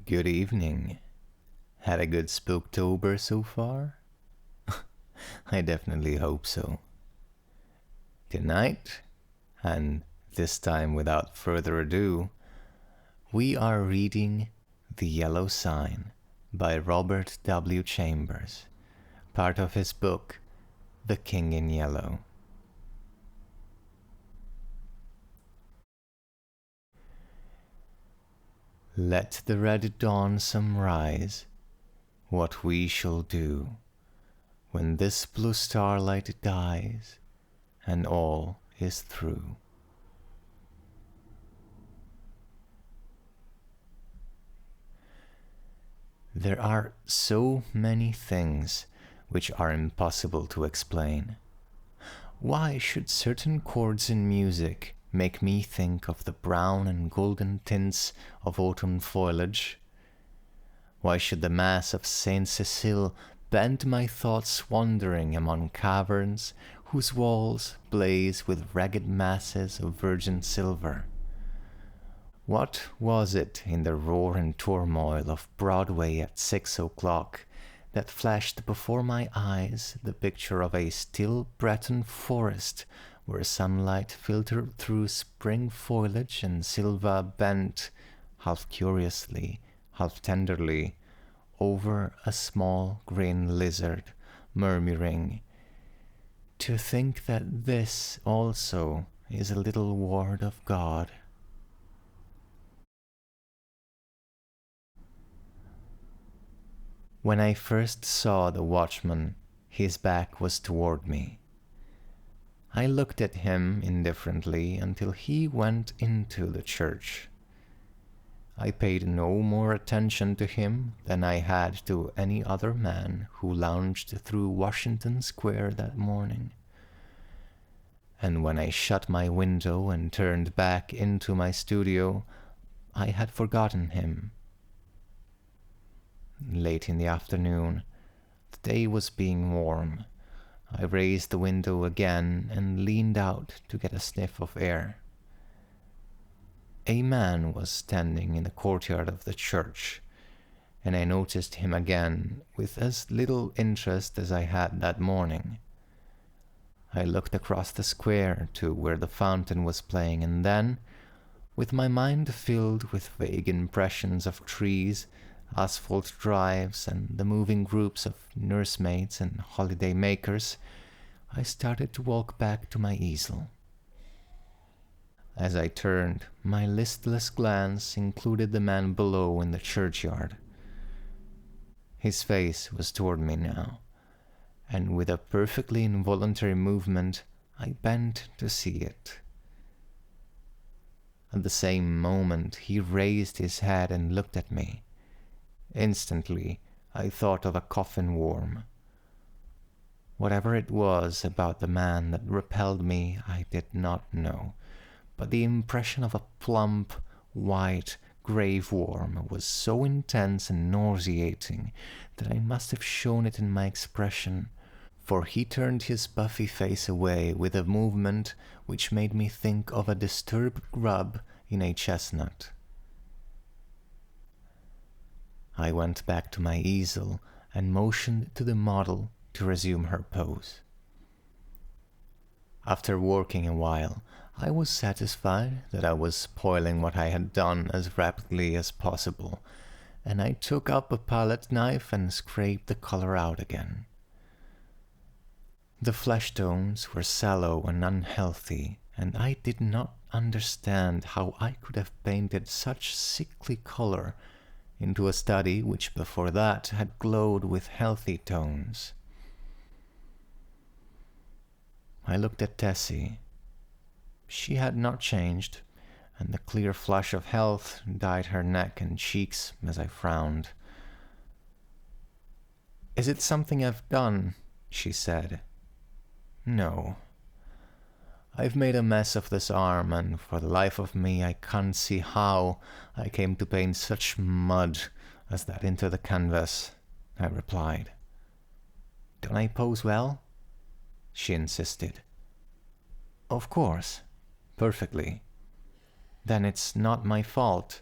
Good evening. Had a good Spooktober so far? I definitely hope so. Tonight, and this time without further ado, we are reading The Yellow Sign by Robert W. Chambers, part of his book, The King in Yellow. Let the red dawn some rise, what we shall do when this blue starlight dies and all is through. There are so many things which are impossible to explain. Why should certain chords in music make me think of the brown and golden tints of autumn foliage? Why should the Mass of Saint Cecile bend my thoughts wandering among caverns whose walls blaze with ragged masses of virgin silver? What was it in the roar and turmoil of Broadway at 6 o'clock that flashed before my eyes the picture of a still Breton forest where sunlight filtered through spring foliage and Silva bent, half curiously, half tenderly, over a small green lizard, murmuring, "To think that this also is a little ward of God." When I first saw the watchman, his back was toward me. I looked at him indifferently until he went into the church. I paid no more attention to him than I had to any other man who lounged through Washington Square that morning. And when I shut my window and turned back into my studio, I had forgotten him. Late in the afternoon, the day was being warm. I raised the window again and leaned out to get a sniff of air. A man was standing in the courtyard of the church, and I noticed him again with as little interest as I had that morning. I looked across the square to where the fountain was playing, and then, with my mind filled with vague impressions of trees, asphalt drives, and the moving groups of nursemaids and holiday makers, I started to walk back to my easel. As I turned, my listless glance included the man below in the churchyard. His face was toward me now, and with a perfectly involuntary movement, I bent to see it. At the same moment, he raised his head and looked at me. Instantly, I thought of a coffin worm. Whatever it was about the man that repelled me, I did not know, but the impression of a plump, white, grave worm was so intense and nauseating that I must have shown it in my expression, for he turned his puffy face away with a movement which made me think of a disturbed grub in a chestnut. I went back to my easel and motioned to the model to resume her pose. After working a while, I was satisfied that I was spoiling what I had done as rapidly as possible, and I took up a palette knife and scraped the color out again. The flesh tones were sallow and unhealthy, and I did not understand how I could have painted such sickly color into a study which before that had glowed with healthy tones. I looked at Tessie. She had not changed, and the clear flush of health dyed her neck and cheeks as I frowned. "Is it something I've done?" she said. "No. I've made a mess of this arm, and for the life of me I can't see how I came to paint such mud as that into the canvas," I replied. "Don't I pose well?" she insisted. "Of course. Perfectly." "Then it's not my fault."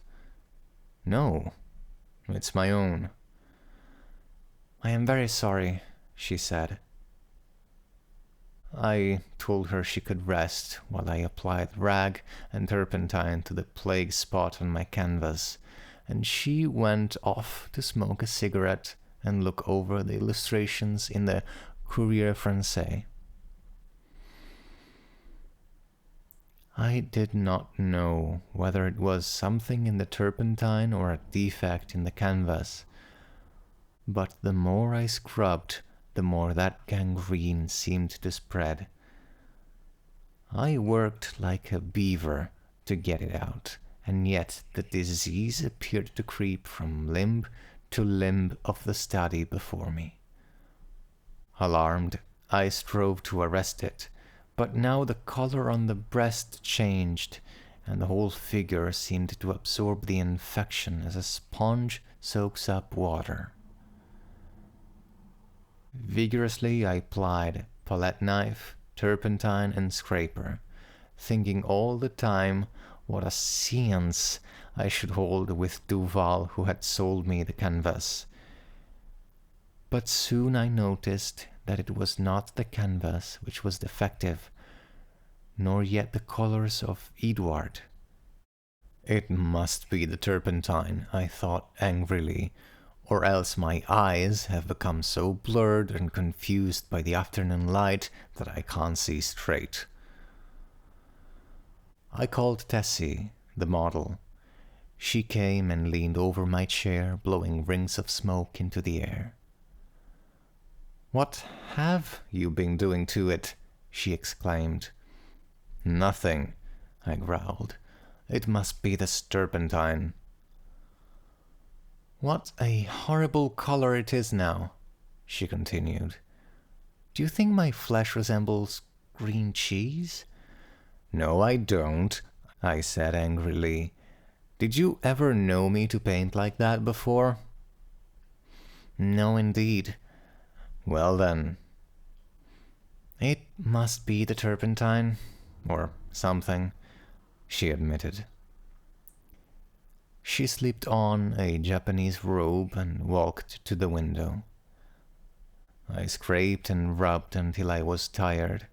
"No. It's my own." "I am very sorry," she said. I told her she could rest while I applied rag and turpentine to the plague spot on my canvas, and she went off to smoke a cigarette and look over the illustrations in the Courrier Français. I did not know whether it was something in the turpentine or a defect in the canvas, but the more I scrubbed, the more that gangrene seemed to spread. I worked like a beaver to get it out, and yet the disease appeared to creep from limb to limb of the study before me. Alarmed, I strove to arrest it, but now the color on the breast changed, and the whole figure seemed to absorb the infection as a sponge soaks up water. Vigorously I plied palette knife, turpentine, and scraper, thinking all the time what a séance I should hold with Duval, who had sold me the canvas. But soon I noticed that it was not the canvas which was defective, nor yet the colors of Edouard. It must be the turpentine, I thought angrily, or else my eyes have become so blurred and confused by the afternoon light that I can't see straight. I called Tessie, the model. She came and leaned over my chair, blowing rings of smoke into the air. "What have you been doing to it?" she exclaimed. "Nothing," I growled. "It must be the turpentine." "What a horrible color it is now," she continued. "Do you think my flesh resembles green cheese?" "No, I don't," I said angrily. "Did you ever know me to paint like that before?" "No, indeed." "Well then." "It must be the turpentine, or something," she admitted. She slipped on a Japanese robe and walked to the window. I scraped and rubbed until I was tired,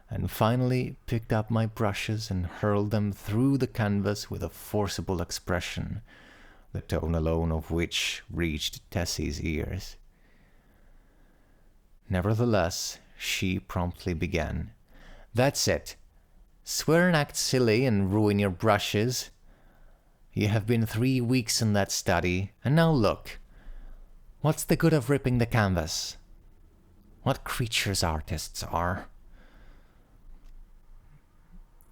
and finally picked up my brushes and hurled them through the canvas with a forcible expression, the tone alone of which reached Tessie's ears. Nevertheless, she promptly began. "That's it. Swear and act silly and ruin your brushes. You have been 3 weeks in that study, and now look. What's the good of ripping the canvas? What creatures artists are."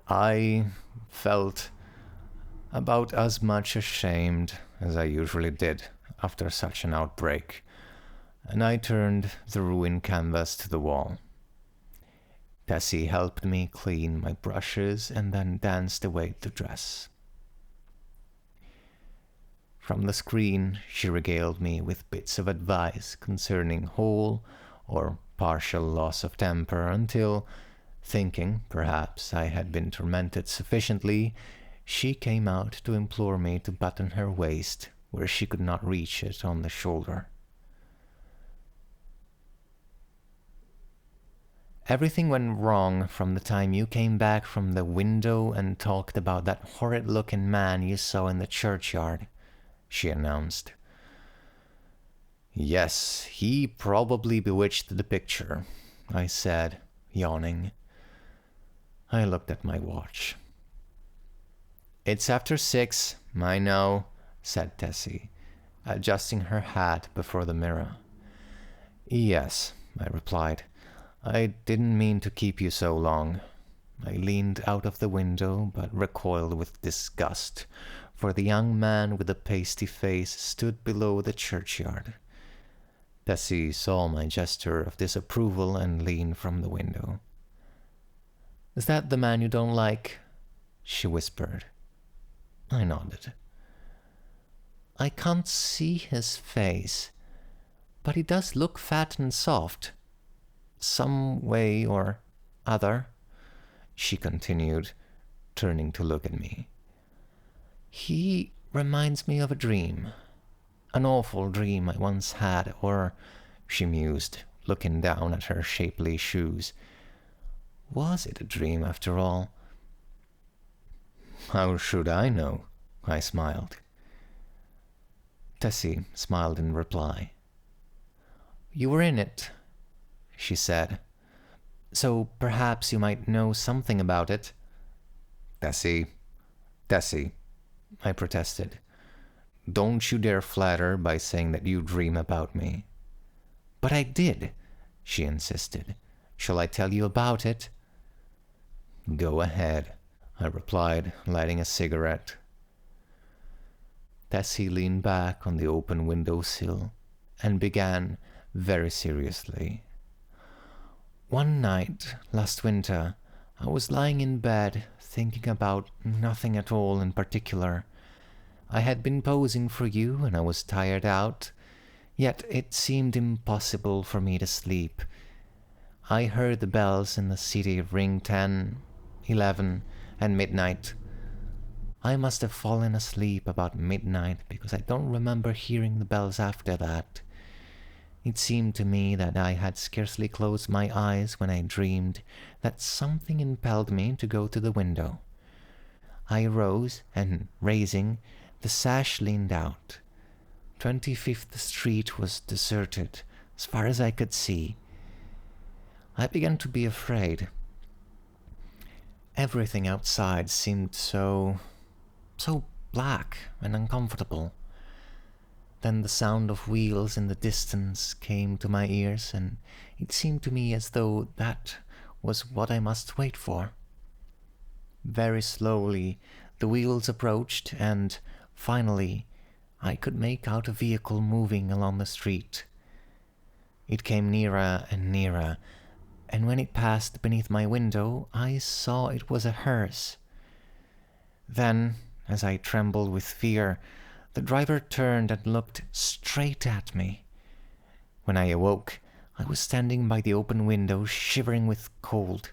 I felt about as much ashamed as I usually did after such an outbreak, and I turned the ruined canvas to the wall. Tessie helped me clean my brushes and then danced away to dress. From the screen, she regaled me with bits of advice concerning whole or partial loss of temper until, thinking perhaps I had been tormented sufficiently, she came out to implore me to button her waist where she could not reach it on the shoulder. "Everything went wrong from the time you came back from the window and talked about that horrid-looking man you saw in the churchyard," she announced. "Yes, he probably bewitched the picture," I said, yawning. I looked at my watch. "It's after 6, I know," said Tessie, adjusting her hat before the mirror. "Yes," I replied. "I didn't mean to keep you so long." I leaned out of the window, but recoiled with disgust, for the young man with the pasty face stood below the churchyard. Tessie saw my gesture of disapproval and leaned from the window. "Is that the man you don't like?" she whispered. I nodded. "I can't see his face, but he does look fat and soft. Some way or other," she continued, turning to look at me. "He reminds me of a dream." An awful dream I once had, or, she mused, looking down at her shapely shoes. Was it a dream after all? How should I know? I smiled. Tessie smiled in reply. You were in it, she said. So perhaps you might know something about it. Tessie, I protested. Don't you dare flatter by saying that you dream about me. But I did, she insisted. Shall I tell you about it? Go ahead, I replied, lighting a cigarette. Tessie leaned back on the open windowsill and began very seriously. One night, last winter, I was lying in bed, thinking about nothing at all in particular. I had been posing for you and I was tired out, yet it seemed impossible for me to sleep. I heard the bells in the city ring 10, 11, and midnight. I must have fallen asleep about midnight because I don't remember hearing the bells after that. It seemed to me that I had scarcely closed my eyes when I dreamed that something impelled me to go to the window. I rose and, raising, the sash leaned out. 25th Street was deserted, as far as I could see. I began to be afraid. Everything outside seemed so black and uncomfortable. Then the sound of wheels in the distance came to my ears, and it seemed to me as though that was what I must wait for. Very slowly the wheels approached, and finally I could make out a vehicle moving along the street. It came nearer and nearer, and when it passed beneath my window, I saw it was a hearse. Then, as I trembled with fear, the driver turned and looked straight at me. When I awoke, I was standing by the open window, shivering with cold.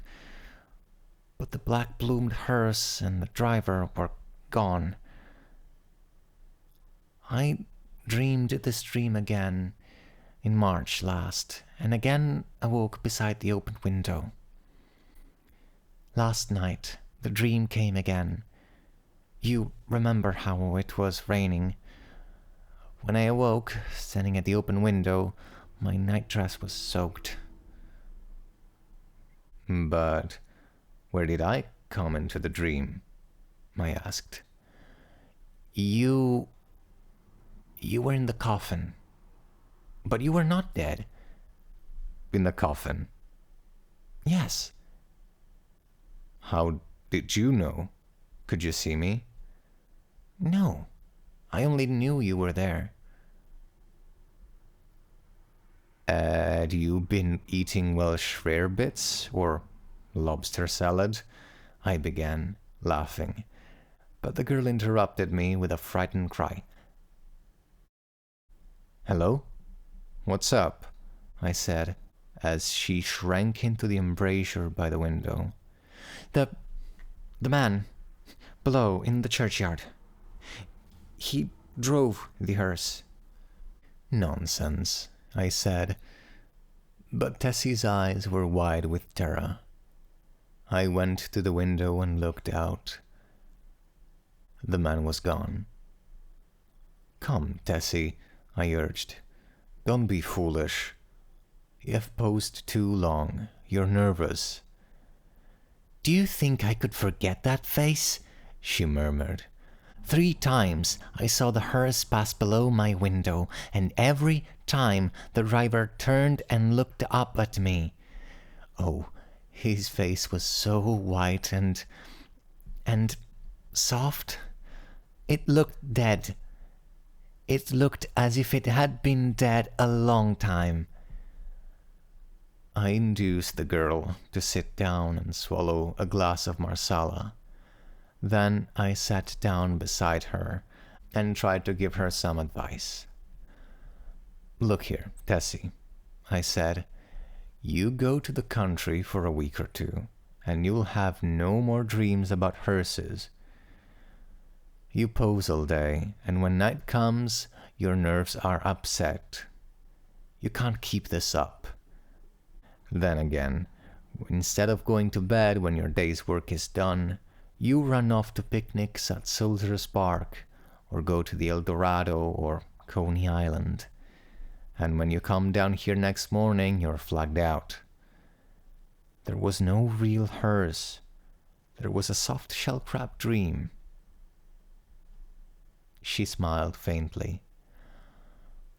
But the black-plumed hearse and the driver were gone. I dreamed this dream again in March last, and again awoke beside the open window. Last night, the dream came again. You remember how it was raining. When I awoke, standing at the open window, my nightdress was soaked. But where did I come into the dream? I asked. You were in the coffin. But you were not dead. In the coffin? Yes. How did you know? Could you see me? No, I only knew you were there. Had you been eating Welsh rarebits or lobster salad? I began, laughing, but the girl interrupted me with a frightened cry. Hello? What's up? I said, as she shrank into the embrasure by the window. The man below in the churchyard. He drove the hearse. Nonsense, I said, but Tessie's eyes were wide with terror. I went to the window and looked out. The man was gone. Come, Tessie, I urged. Don't be foolish. You have posed too long. You're nervous. Do you think I could forget that face? She murmured. 3 times I saw the hearse pass below my window, and every time the driver turned and looked up at me. Oh, his face was so white and soft. It looked dead. It looked as if it had been dead a long time. I induced the girl to sit down and swallow a glass of marsala. Then I sat down beside her and tried to give her some advice. Look here, Tessie, I said. You go to the country for a week or 2, and you'll have no more dreams about hearses. You pose all day, and when night comes, your nerves are upset. You can't keep this up. Then again, instead of going to bed when your day's work is done, you run off to picnics at Soldiers Park, or go to the El Dorado or Coney Island. And when you come down here next morning, you're flagged out. There was no real hers. There was a soft shell-crab dream. She smiled faintly.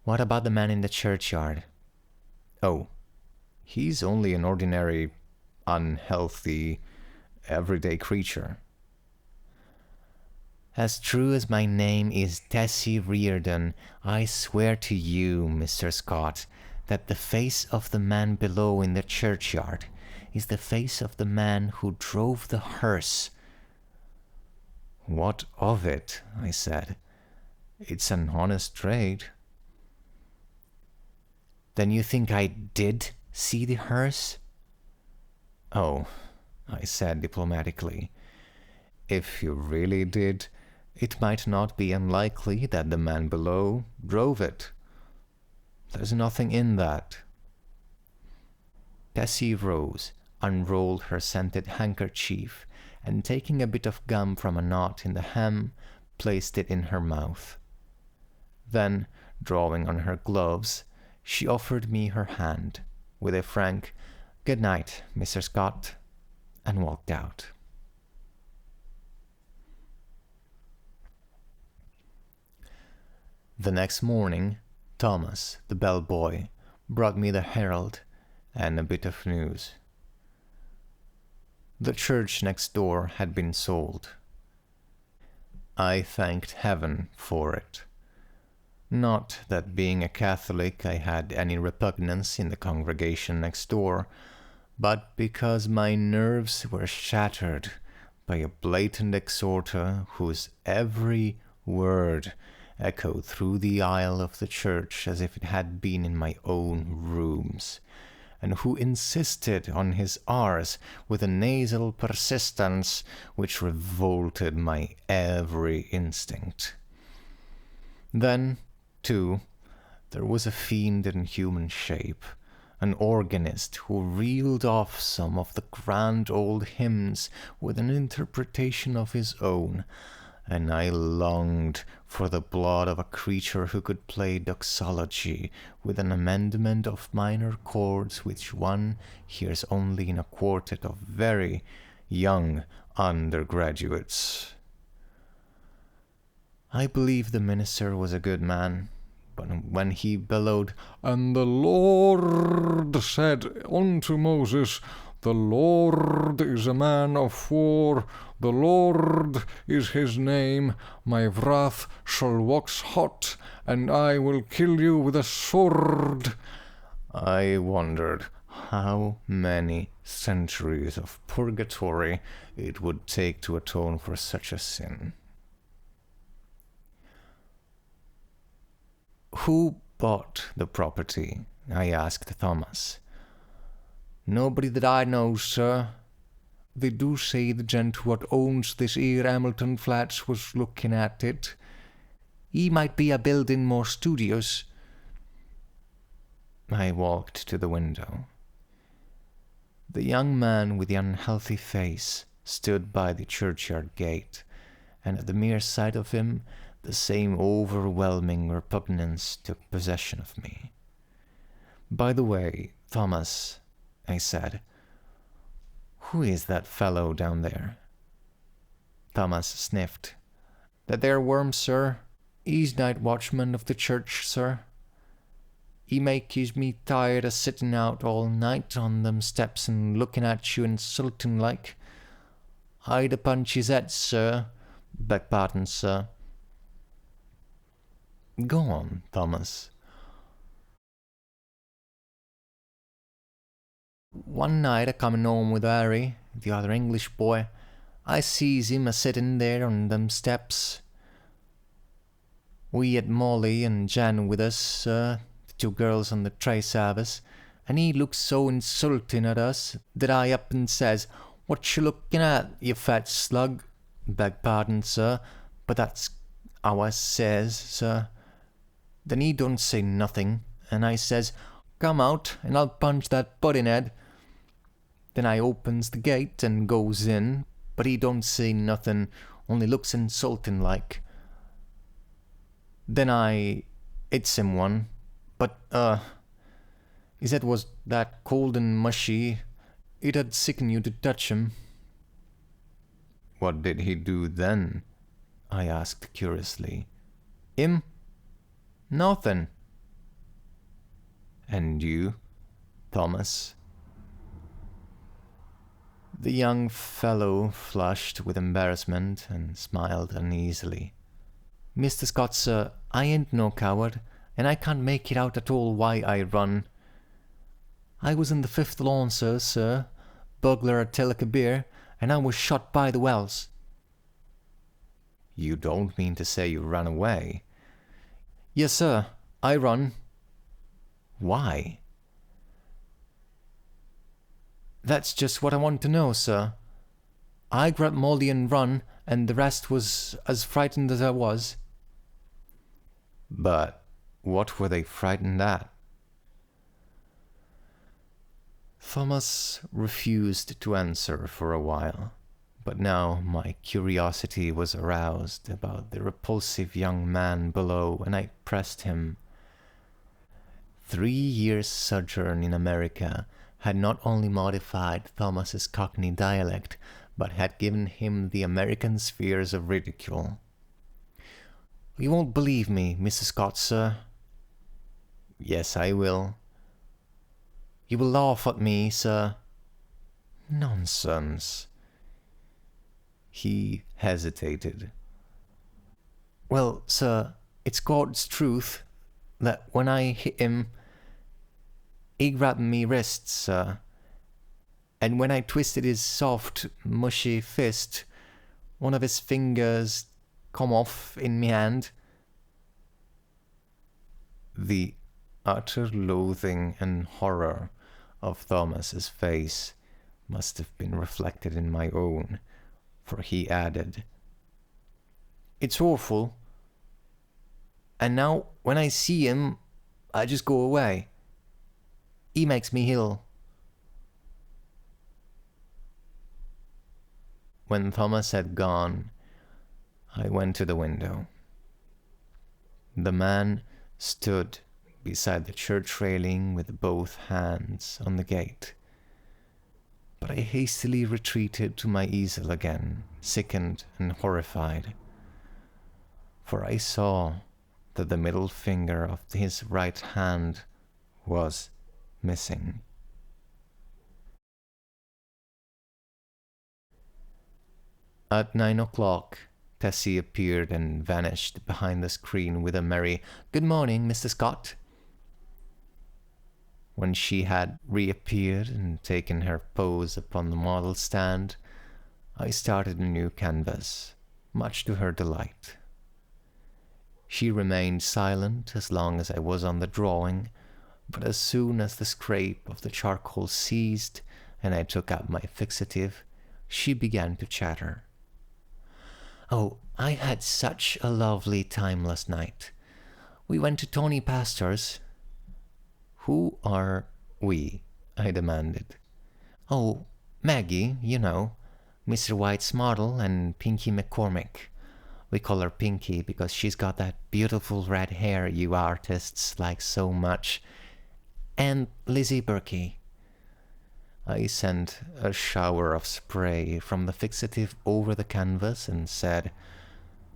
What about the man in the churchyard? Oh, he's only an ordinary, unhealthy, everyday creature. As true as my name is Tessie Reardon, I swear to you, Mr. Scott, that the face of the man below in the churchyard is the face of the man who drove the hearse. What of it? I said. It's an honest trade. Then you think I did see the hearse? Oh, I said diplomatically, if you really did, it might not be unlikely that the man below drove it. There's nothing in that. Tessie rose, unrolled her scented handkerchief, and taking a bit of gum from a knot in the hem, placed it in her mouth. Then, drawing on her gloves, she offered me her hand, with a frank, "Good night, Mr. Scott," and walked out. The next morning, Thomas, the bellboy, brought me the Herald and a bit of news. The church next door had been sold. I thanked heaven for it. Not that being a Catholic I had any repugnance in the congregation next door, but because my nerves were shattered by a blatant exhorter whose every word echoed through the aisle of the church as if it had been in my own rooms, and who insisted on his R's with a nasal persistence which revolted my every instinct. Then, too, there was a fiend in human shape, an organist who reeled off some of the grand old hymns with an interpretation of his own, and I longed for the blood of a creature who could play doxology with an amendment of minor chords which one hears only in a quartet of very young undergraduates. I believe the minister was a good man, but when he bellowed, "And the Lord said unto Moses, the Lord is a man of war, the Lord is his name, my wrath shall wax hot, and I will kill you with a sword," I wondered how many centuries of purgatory it would take to atone for such a sin. "Who bought the property?" I asked Thomas. "Nobody that I knows, sir. They do say the gent what owns this here Hamilton Flats was looking at it. He might be a building more studios." I walked to the window. The young man with the unhealthy face stood by the churchyard gate, and at the mere sight of him the same overwhelming repugnance took possession of me. "By the way, Thomas," I said, "who is that fellow down there?" Thomas sniffed. "That there worm, sir. He's night watchman of the church, sir. He makes me tired of sitting out all night on them steps and looking at you insulting like. I'd a punch his head, sir. Beg pardon, sir." "Go on, Thomas." "One night, a-comin' home with Harry, the other English boy, I sees him a-sittin' there on them steps. We had Molly and Jan with us, sir, the two girls on the tray service, and he looks so insulting at us that I up and says, 'What you looking at, you fat slug?' Beg pardon, sir, but that's how I says, sir. Then he don't say nothing, and I says, "Come out, and I'll punch that pudding head." Then I opens the gate and goes in, but he don't say nothing, only looks insulting like. Then I hits him one, but, his head was that cold and mushy, it'd sicken you to touch him. What did he do then? I asked curiously. Him? Nothing. And you, Thomas? The young fellow flushed with embarrassment and smiled uneasily. "Mr. Scott, sir, I ain't no coward, and I can't make it out at all why I run. I was in the 5th Lancers, sir, burglar at Tel Kabir, and I was shot by the wells." "You don't mean to say you ran away?" "Yes, sir, I run." "Why?" "That's just what I want to know, sir. I grabbed Molly and run, and the rest was as frightened as I was." "But what were they frightened at?" Thomas refused to answer for a while, but now my curiosity was aroused about the repulsive young man below, and I pressed him. 3 years' sojourn in America had not only modified Thomas's Cockney dialect, but had given him the American spheres of ridicule. "You won't believe me, Mr. Scott, sir." "Yes, I will." "You will laugh at me, sir." "Nonsense." He hesitated. "Well, sir, it's God's truth that when I hit him, he grabbed me wrists, sir, and when I twisted his soft, mushy fist, one of his fingers come off in me hand." The utter loathing and horror of Thomas's face must have been reflected in my own, for he added, "It's awful. And now, when I see him, I just go away. He makes me ill." When Thomas had gone, I went to the window. The man stood beside the church railing with both hands on the gate. But I hastily retreated to my easel again, sickened and horrified, for I saw that the middle finger of his right hand was missing. At 9 o'clock, Tessie appeared and vanished behind the screen with a merry "Good morning, Mr. Scott." When she had reappeared and taken her pose upon the model stand, I started a new canvas, much to her delight. She remained silent as long as I was on the drawing, but as soon as the scrape of the charcoal ceased and I took up my fixative, she began to chatter. "Oh, I had such a lovely time last night. We went to Tony Pastor's." "Who are we?" I demanded. "Oh, Maggie, you know, Mr. White's model, and Pinky McCormick. We call her Pinky because she's got that beautiful red hair you artists like so much. And Lizzie Berkey." I sent a shower of spray from the fixative over the canvas and said,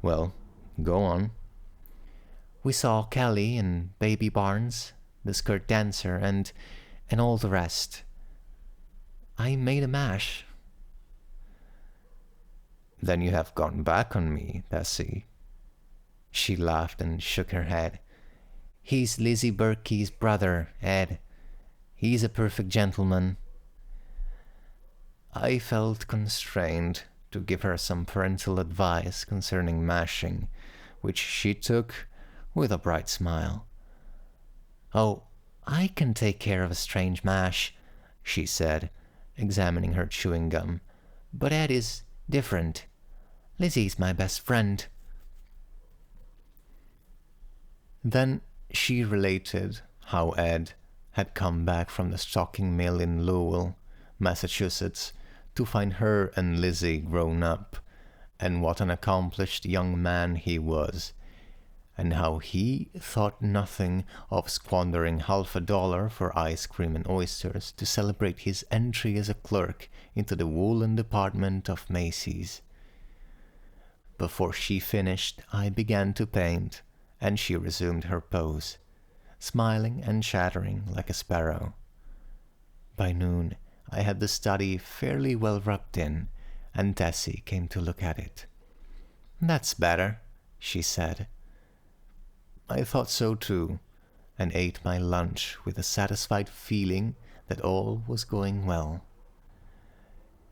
"Well, go on." "We saw Kelly and Baby Barnes, the skirt dancer, and all the rest. I made a mash." "Then you have gone back on me, Tessie." She laughed and shook her head. "He's Lizzie Berkey's brother, Ed. He's a perfect gentleman." I felt constrained to give her some parental advice concerning mashing, which she took with a bright smile. "Oh, I can take care of a strange mash," she said, examining her chewing gum. "But Ed is different. Lizzie's my best friend." Then She related how Ed had come back from the stocking mill in Lowell, Massachusetts, to find her and Lizzie grown up, and what an accomplished young man he was, and how he thought nothing of squandering $50 for ice cream and oysters to celebrate his entry as a clerk into the woolen department of Macy's. Before she finished, I began to paint, and she resumed her pose, smiling and chattering like a sparrow. By noon, I had the study fairly well rubbed in, and Tessie came to look at it. "That's better," she said. I thought so too, and ate my lunch with a satisfied feeling that all was going well.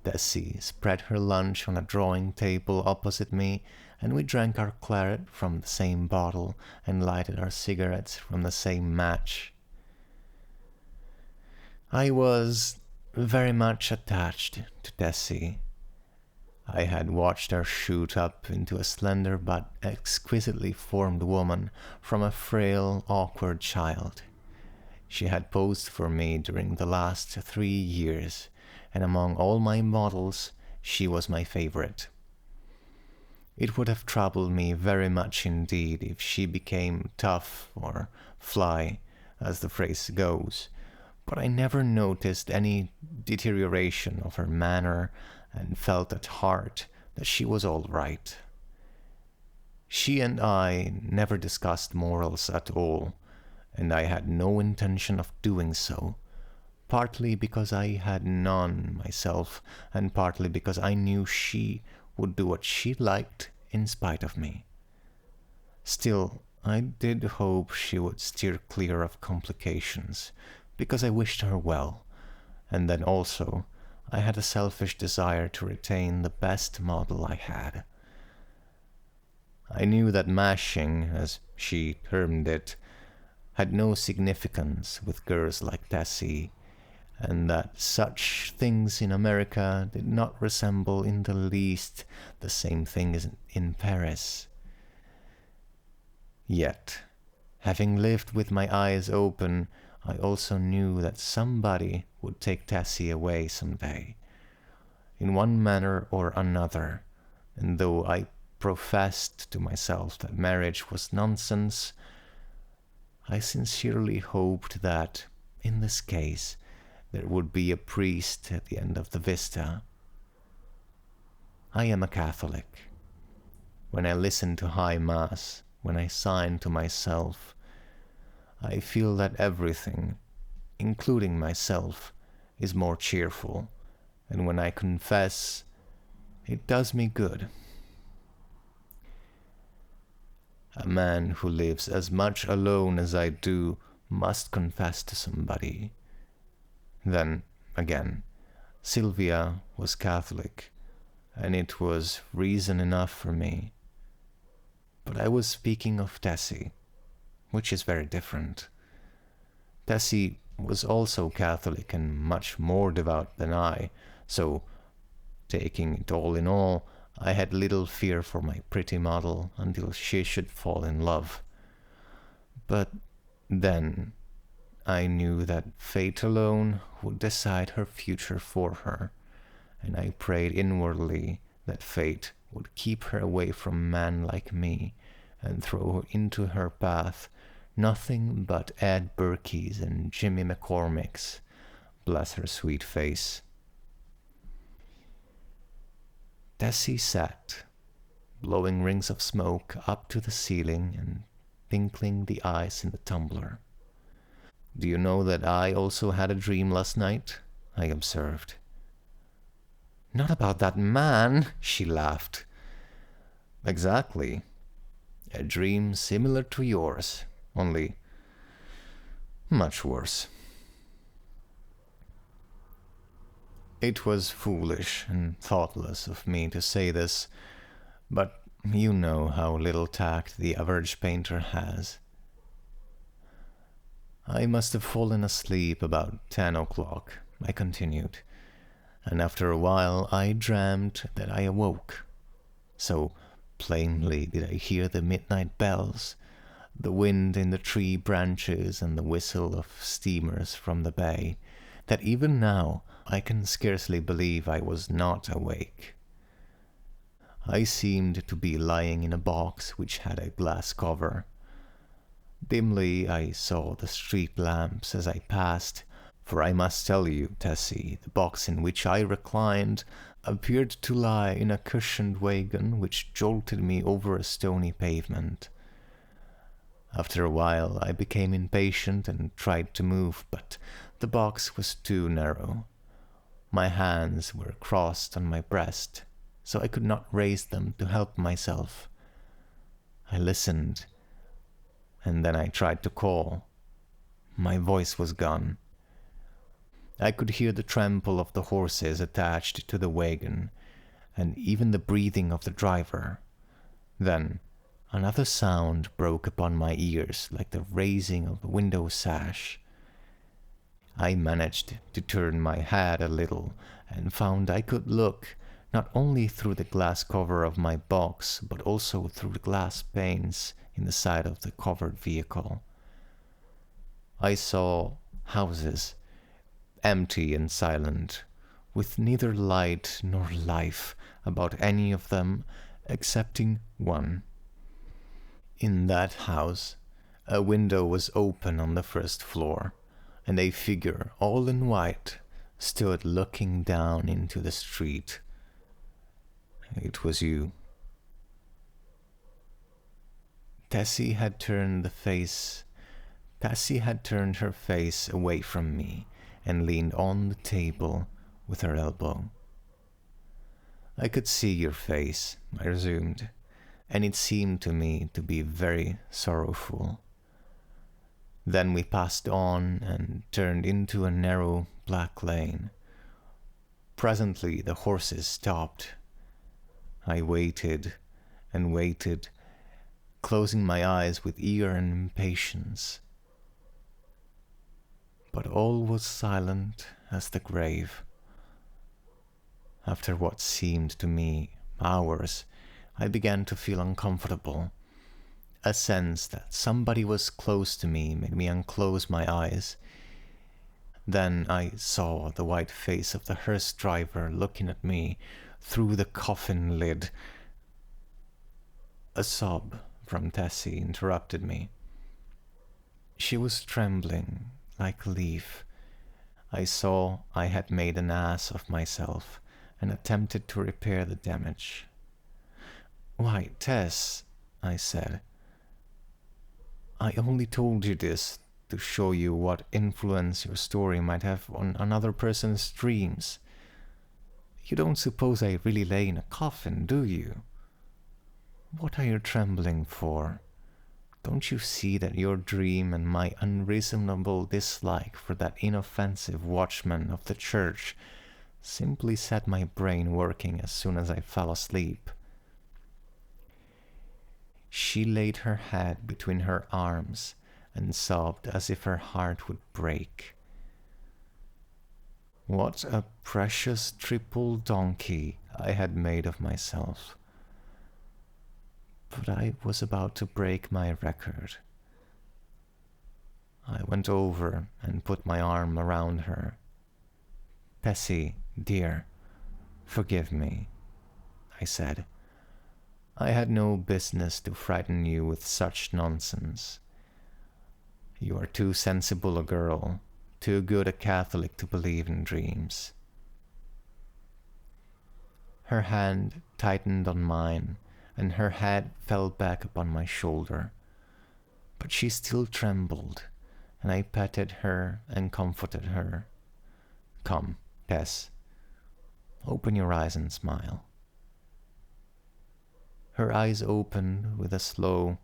Tessie spread her lunch on a drawing table opposite me, and we drank our claret from the same bottle and lighted our cigarettes from the same match. I was very much attached to Tessie. I had watched her shoot up into a slender but exquisitely formed woman from a frail, awkward child. She had posed for me during the last 3 years, and among all my models, she was my favorite. It would have troubled me very much indeed if she became tough or fly, as the phrase goes, but I never noticed any deterioration of her manner and felt at heart that she was all right. She and I never discussed morals at all, and I had no intention of doing so, partly because I had none myself, and partly because I knew she would do what she liked in spite of me. Still, I did hope she would steer clear of complications, because I wished her well, and then also I had a selfish desire to retain the best model I had. I knew that mashing, as she termed it, had no significance with girls like Tessie, and that such things in America did not resemble in the least the same thing as in Paris. Yet, having lived with my eyes open, I also knew that somebody would take Tessie away someday, in one manner or another, and though I professed to myself that marriage was nonsense, I sincerely hoped that, in this case, there would be a priest at the end of the vista. I am a Catholic. When I listen to High Mass, when I sign to myself, I feel that everything, including myself, is more cheerful, and when I confess, it does me good. A man who lives as much alone as I do must confess to somebody. Then, again, Sylvia was Catholic, and it was reason enough for me. But I was speaking of Tessie, which is very different. Tessie was also Catholic and much more devout than I, so, taking it all in all, I had little fear for my pretty model until she should fall in love. But then I knew that fate alone would decide her future for her, and I prayed inwardly that fate would keep her away from men like me and throw into her path nothing but Ed Berkeys and Jimmy McCormicks, bless her sweet face. Tessie sat, blowing rings of smoke up to the ceiling and tinkling the ice in the tumbler. "Do you know that I also had a dream last night?" I observed. "Not about that man," she laughed. "Exactly. A dream similar to yours, only much worse." It was foolish and thoughtless of me to say this, but you know how little tact the average painter has. I must have fallen asleep about 10 o'clock, I continued, and after a while I dreamed that I awoke. So plainly did I hear the midnight bells, the wind in the tree branches and the whistle of steamers from the bay, that even now I can scarcely believe I was not awake. I seemed to be lying in a box which had a glass cover. Dimly I saw the street lamps as I passed, for I must tell you, Tessie, the box in which I reclined appeared to lie in a cushioned wagon which jolted me over a stony pavement. After a while I became impatient and tried to move, but the box was too narrow. My hands were crossed on my breast, so I could not raise them to help myself. I listened, and then I tried to call. My voice was gone. I could hear the trample of the horses attached to the wagon, and even the breathing of the driver. Then another sound broke upon my ears like the raising of a window sash. I managed to turn my head a little and found I could look not only through the glass cover of my box, but also through the glass panes in the side of the covered vehicle. I saw houses, empty and silent, with neither light nor life about any of them excepting one. In that house, a window was open on the first floor, and a figure all in white stood looking down into the street. It was you. Tessie had turned her face away from me and leaned on the table with her elbow. I could see your face, I resumed, and it seemed to me to be very sorrowful. Then we passed on and turned into a narrow black lane. Presently the horses stopped. I waited and waited, closing my eyes with eager impatience. But all was silent as the grave. After what seemed to me hours, I began to feel uncomfortable. A sense that somebody was close to me made me unclose my eyes. Then I saw the white face of the hearse driver looking at me through the coffin lid. A sob from Tessie interrupted me. She was trembling like a leaf. I saw I had made an ass of myself and attempted to repair the damage. "Why, Tess," I said, "I only told you this to show you what influence your story might have on another person's dreams. You don't suppose I really lay in a coffin, do you? What are you trembling for? Don't you see that your dream and my unreasonable dislike for that inoffensive watchman of the church simply set my brain working as soon as I fell asleep?" She laid her head between her arms and sobbed as if her heart would break. What a precious triple donkey I had made of myself. But I was about to break my record. I went over and put my arm around her. "Tessie, dear, forgive me," I said. "I had no business to frighten you with such nonsense. You are too sensible a girl, too good a Catholic to believe in dreams." Her hand tightened on mine, and her head fell back upon my shoulder. But she still trembled, and I petted her and comforted her. "Come, Tess, open your eyes and smile." Her eyes opened with a slow,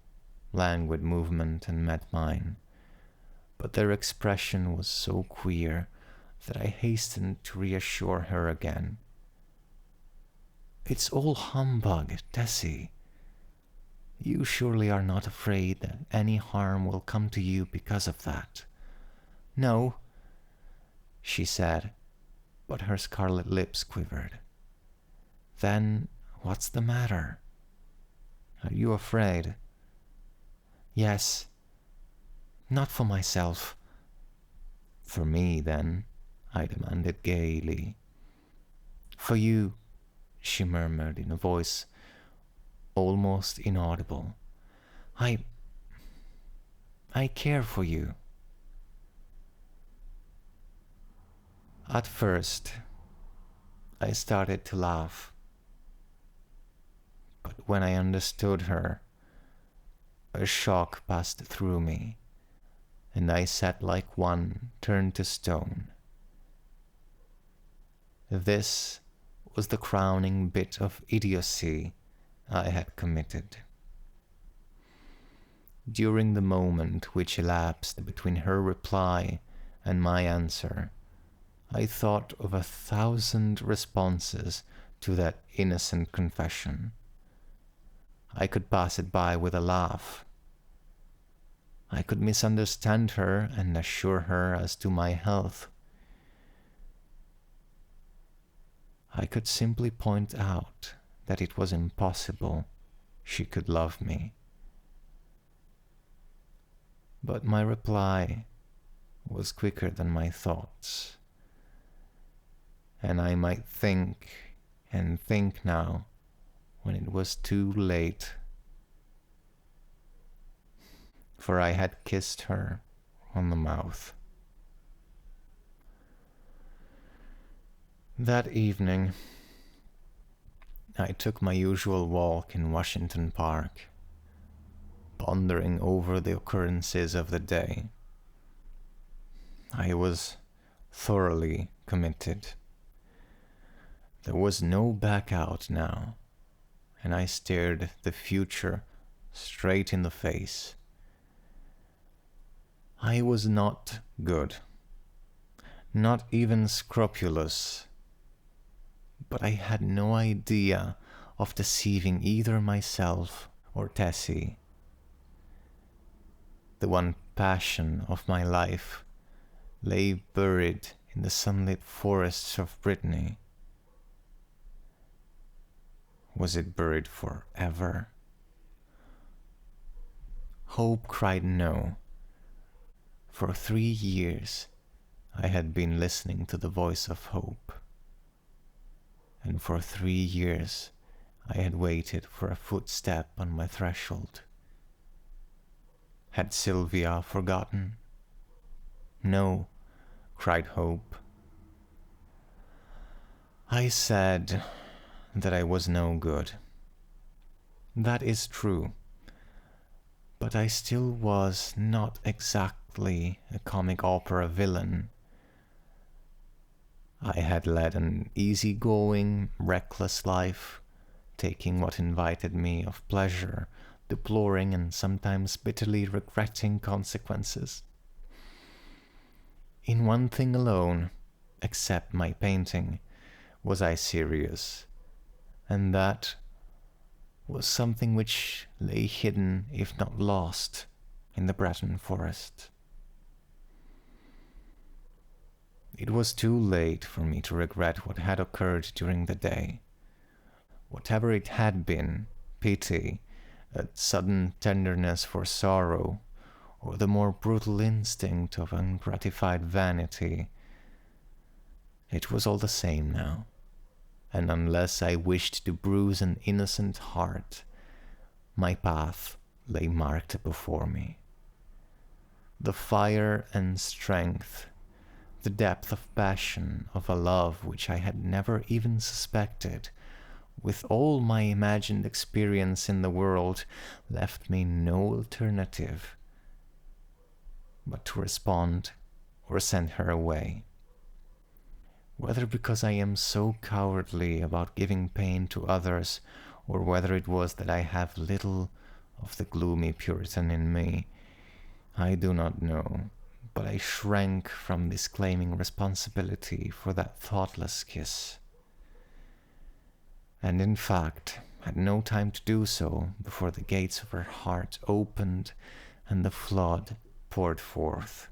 languid movement and met mine, but their expression was so queer that I hastened to reassure her again. "It's all humbug, Tessie. You surely are not afraid that any harm will come to you because of that." "No," she said, but her scarlet lips quivered. "Then what's the matter? Are you afraid?" Yes, not for myself. For me, then, I demanded gaily. For you, she murmured in a voice almost inaudible. I care for you. At first, I started to laugh. But when I understood her, a shock passed through me, and I sat like one turned to stone. This was the crowning bit of idiocy I had committed. During the moment which elapsed between her reply and my answer, I thought of 1,000 responses to that innocent confession. I could pass it by with a laugh. I could misunderstand her and assure her as to my health. I could simply point out that it was impossible she could love me. But my reply was quicker than my thoughts, and I might think and think now when it was too late, for I had kissed her on the mouth. That evening, I took my usual walk in Washington Park, pondering over the occurrences of the day. I was thoroughly committed. There was no back out now, and I stared the future straight in the face. I was not good, not even scrupulous, but I had no idea of deceiving either myself or Tessie. The one passion of my life lay buried in the sunlit forests of Brittany. Was it buried forever? Hope cried no. For 3 years I had been listening to the voice of hope, and for 3 years I had waited for a footstep on my threshold. Had Sylvia forgotten? No, cried hope. I said that I was no good. That is true, but I still was not exactly a comic opera villain. I had led an easygoing, reckless life, taking what invited me of pleasure, deploring and sometimes bitterly regretting consequences. In one thing alone, except my painting, was I serious, and that was something which lay hidden, if not lost, in the Breton forest. It was too late for me to regret what had occurred during the day. Whatever it had been, pity, a sudden tenderness for sorrow, or the more brutal instinct of ungratified vanity, it was all the same now, and unless I wished to bruise an innocent heart, my path lay marked before me. The fire and strength, the depth of passion of a love which I had never even suspected, with all my imagined experience in the world, left me no alternative but to respond or send her away. Whether because I am so cowardly about giving pain to others, or whether it was that I have little of the gloomy Puritan in me, I do not know, but I shrank from disclaiming responsibility for that thoughtless kiss, and in fact had no time to do so before the gates of her heart opened and the flood poured forth.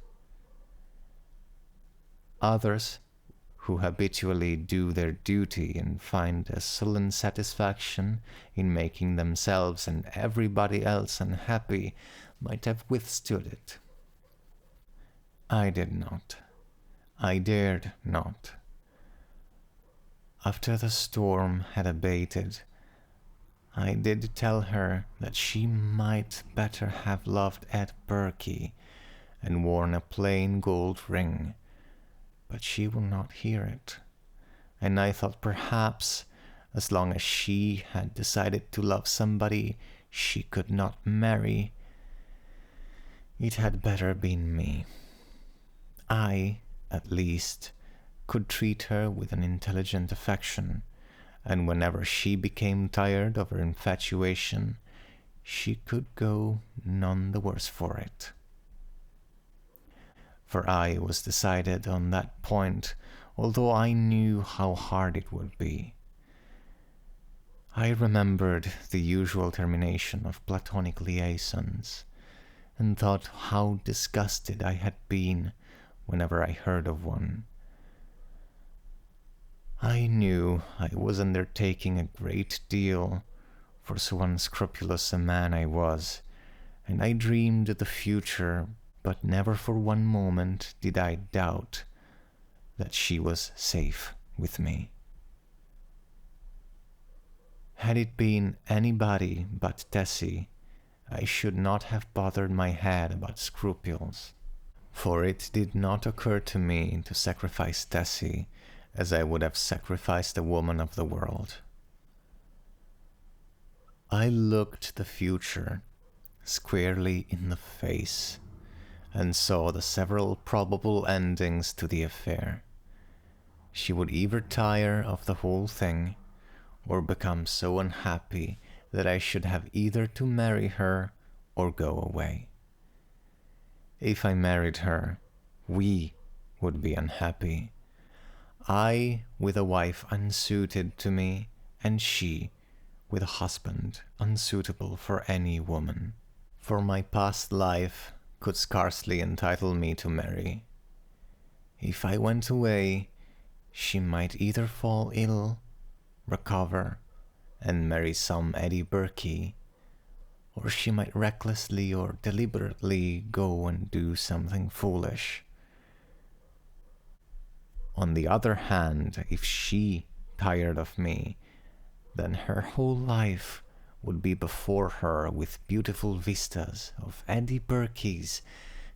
Others, who habitually do their duty and find a sullen satisfaction in making themselves and everybody else unhappy, might have withstood it. I did not. I dared not. After the storm had abated, I did tell her that she might better have loved Ed Berkey and worn a plain gold ring, but she would not hear it, and I thought perhaps, as long as she had decided to love somebody she could not marry, it had better been me. I, at least, could treat her with an intelligent affection, and whenever she became tired of her infatuation, she could go none the worse for it. For I was decided on that point, although I knew how hard it would be. I remembered the usual termination of platonic liaisons, and thought how disgusted I had been whenever I heard of one. I knew I was undertaking a great deal for so unscrupulous a man I was, and I dreamed of the future, but never for one moment did I doubt that she was safe with me. Had it been anybody but Tessie, I should not have bothered my head about scruples, for it did not occur to me to sacrifice Tessie as I would have sacrificed a woman of the world. I looked the future squarely in the face and saw the several probable endings to the affair. She would either tire of the whole thing or become so unhappy that I should have either to marry her or go away. If I married her, we would be unhappy. I with a wife unsuited to me, and she with a husband unsuitable for any woman. For my past life could scarcely entitle me to marry. If I went away, she might either fall ill, recover, and marry some Eddie Berkey, or she might recklessly or deliberately go and do something foolish. On the other hand, if she tired of me, then her whole life would be before her with beautiful vistas of Eddie Berkeys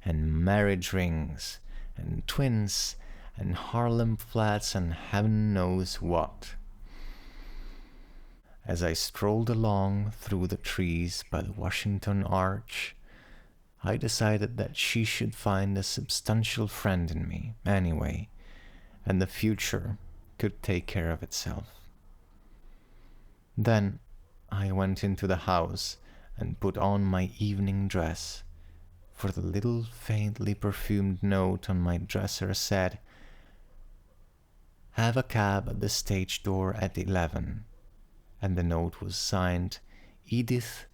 and marriage rings and twins and Harlem flats and heaven knows what. As I strolled along through the trees by the Washington Arch, I decided that she should find a substantial friend in me anyway, and the future could take care of itself. Then I went into the house and put on my evening dress, for the little faintly perfumed note on my dresser said, "Have a cab at the stage door at 11, and the note was signed Edith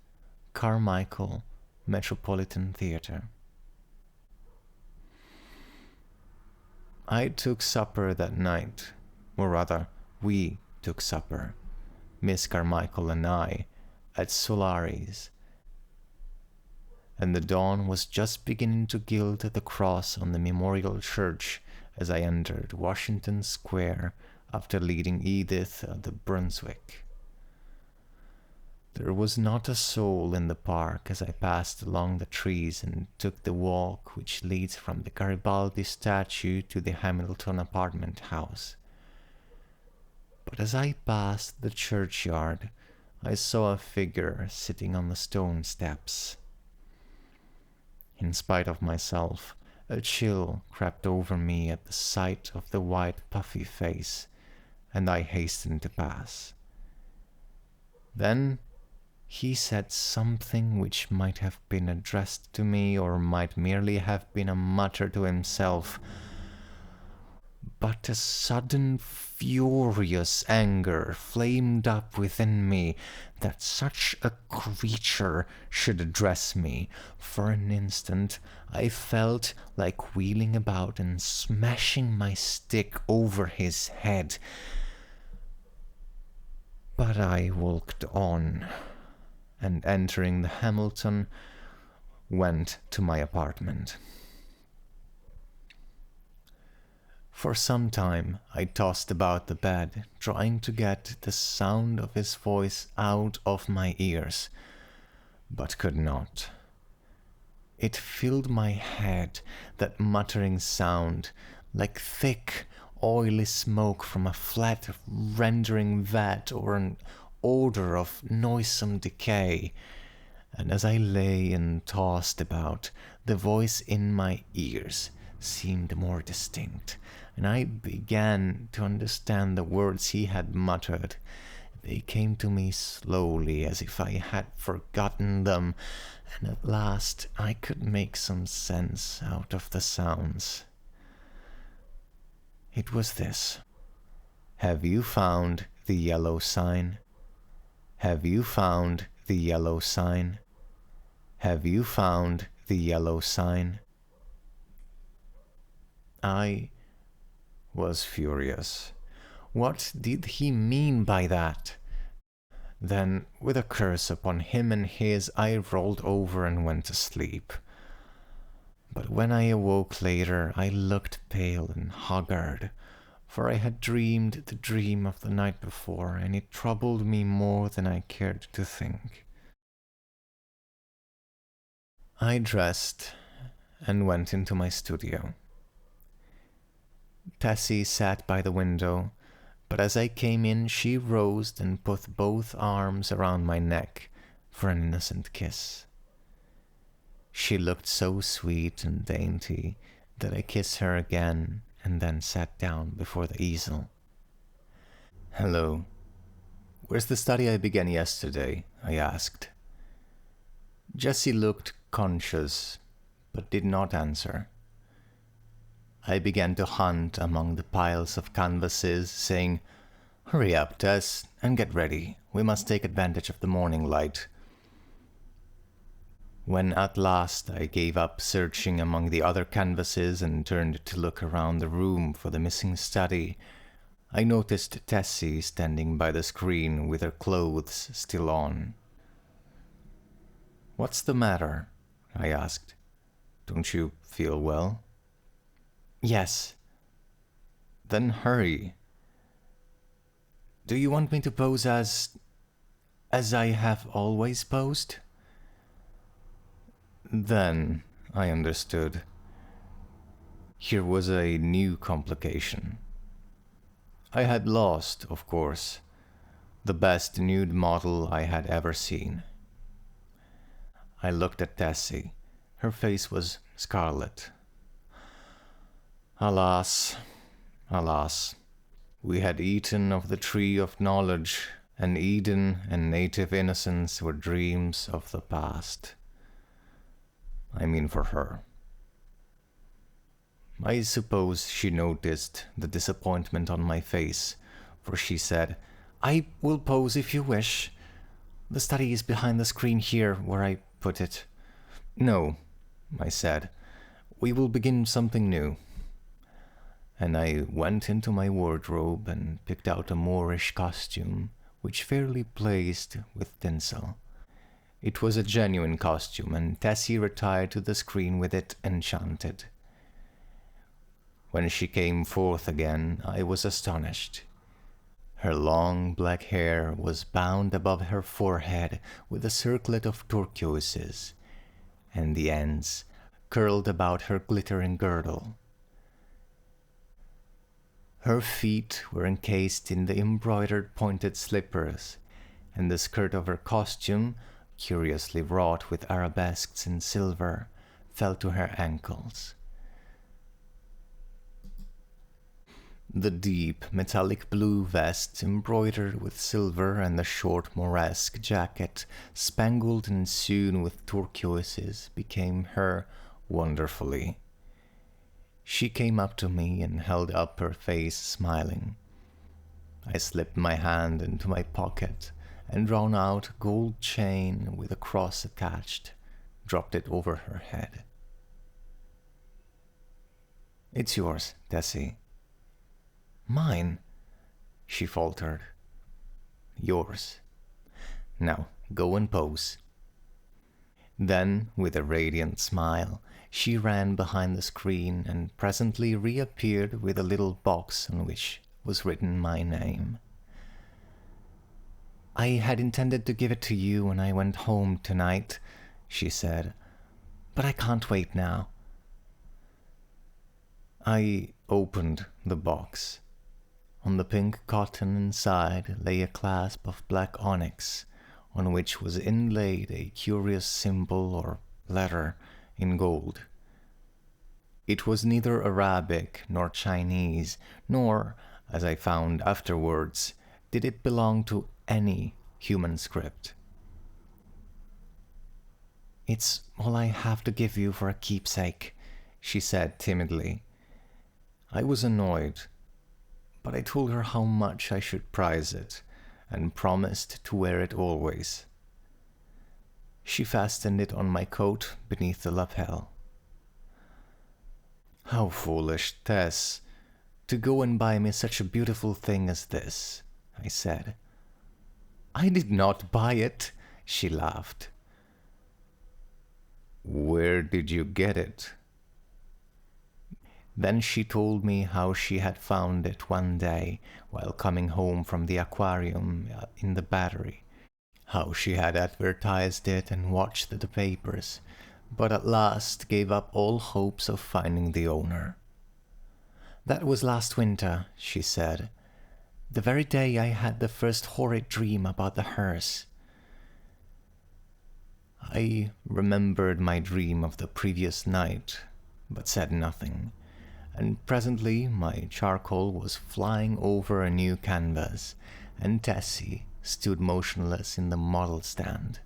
Carmichael, Metropolitan Theatre. I took supper that night, or rather, we took supper, Miss Carmichael and I, at Solari's, and the dawn was just beginning to gild the cross on the Memorial Church as I entered Washington Square after leading Edith at the Brunswick. There was not a soul in the park as I passed along the trees and took the walk which leads from the Garibaldi statue to the Hamilton apartment house. But as I passed the churchyard, I saw a figure sitting on the stone steps. In spite of myself, a chill crept over me at the sight of the white puffy face, and I hastened to pass. Then he said something which might have been addressed to me or might merely have been a mutter to himself, but a sudden furious anger flamed up within me that such a creature should address me. For an instant I felt like wheeling about and smashing my stick over his head. But I walked on, and entering the Hamilton, went to my apartment. For some time I tossed about the bed, trying to get the sound of his voice out of my ears, but could not. It filled my head, that muttering sound, like thick, oily smoke from a flat rendering vat or an odor of noisome decay. And as I lay and tossed about, the voice in my ears seemed more distinct, and I began to understand the words he had muttered. They came to me slowly, as if I had forgotten them, and at last I could make some sense out of the sounds. It was this: "Have you found the yellow sign? Have you found the yellow sign? Have you found the yellow sign?" I was furious. What did he mean by that? Then, with a curse upon him and his, I rolled over and went to sleep. But when I awoke later, I looked pale and haggard, for I had dreamed the dream of the night before, and it troubled me more than I cared to think. I dressed and went into my studio. Tessie sat by the window, but as I came in, she rose and put both arms around my neck for an innocent kiss. She looked so sweet and dainty that I kissed her again and then sat down before the easel. "Hello. Where's the study I began yesterday?" I asked. Jessie looked conscious, but did not answer. I began to hunt among the piles of canvases, saying, "Hurry up, Tess, and get ready. We must take advantage of the morning light." When at last I gave up searching among the other canvases and turned to look around the room for the missing study, I noticed Tessie standing by the screen with her clothes still on. "What's the matter?" I asked. "Don't you feel well?" "Yes." "Then hurry. Do you want me to pose as I have always posed?" Then I understood. Here was a new complication. I had lost, of course, the best nude model I had ever seen. I looked at Tessie. Her face was scarlet. Alas, alas, we had eaten of the tree of knowledge, and Eden and native innocence were dreams of the past. I mean for her. I suppose she noticed the disappointment on my face, for she said, "I will pose if you wish. The study is behind the screen here, where I put it." "No," I said, "we will begin something new." And I went into my wardrobe and picked out a Moorish costume, which fairly blazed with tinsel. It was a genuine costume, and Tessie retired to the screen with it enchanted. When she came forth again, I was astonished. Her long black hair was bound above her forehead with a circlet of turquoises, and the ends curled about her glittering girdle. Her feet were encased in the embroidered pointed slippers, and the skirt of her costume, curiously wrought with arabesques in silver, fell to her ankles. The deep metallic blue vest embroidered with silver and the short Moresque jacket spangled and sewn with turquoises became her wonderfully. She came up to me and held up her face, smiling. I slipped my hand into my pocket and drawn out a gold chain with a cross attached, dropped it over her head. "It's yours, Tessie." "Mine?" she faltered. "Yours. Now, go and pose." Then, with a radiant smile, she ran behind the screen and presently reappeared with a little box on which was written my name. "I had intended to give it to you when I went home tonight," she said, "but I can't wait now." I opened the box. On the pink cotton inside lay a clasp of black onyx, on which was inlaid a curious symbol or letter in gold. It was neither Arabic nor Chinese, nor, as I found afterwards, did it belong to any human script. "It's all I have to give you for a keepsake," she said timidly. I was annoyed, but I told her how much I should prize it, and promised to wear it always. She fastened it on my coat beneath the lapel. "How foolish, Tess, to go and buy me such a beautiful thing as this," I said. "I did not buy it," she laughed. "Where did you get it?" Then she told me how she had found it one day while coming home from the aquarium in the Battery, how she had advertised it and watched the papers, but at last gave up all hopes of finding the owner. "That was last winter," she said, "the very day I had the first horrid dream about the hearse." I remembered my dream of the previous night, but said nothing, and presently my charcoal was flying over a new canvas, and Tessie stood motionless in the model stand.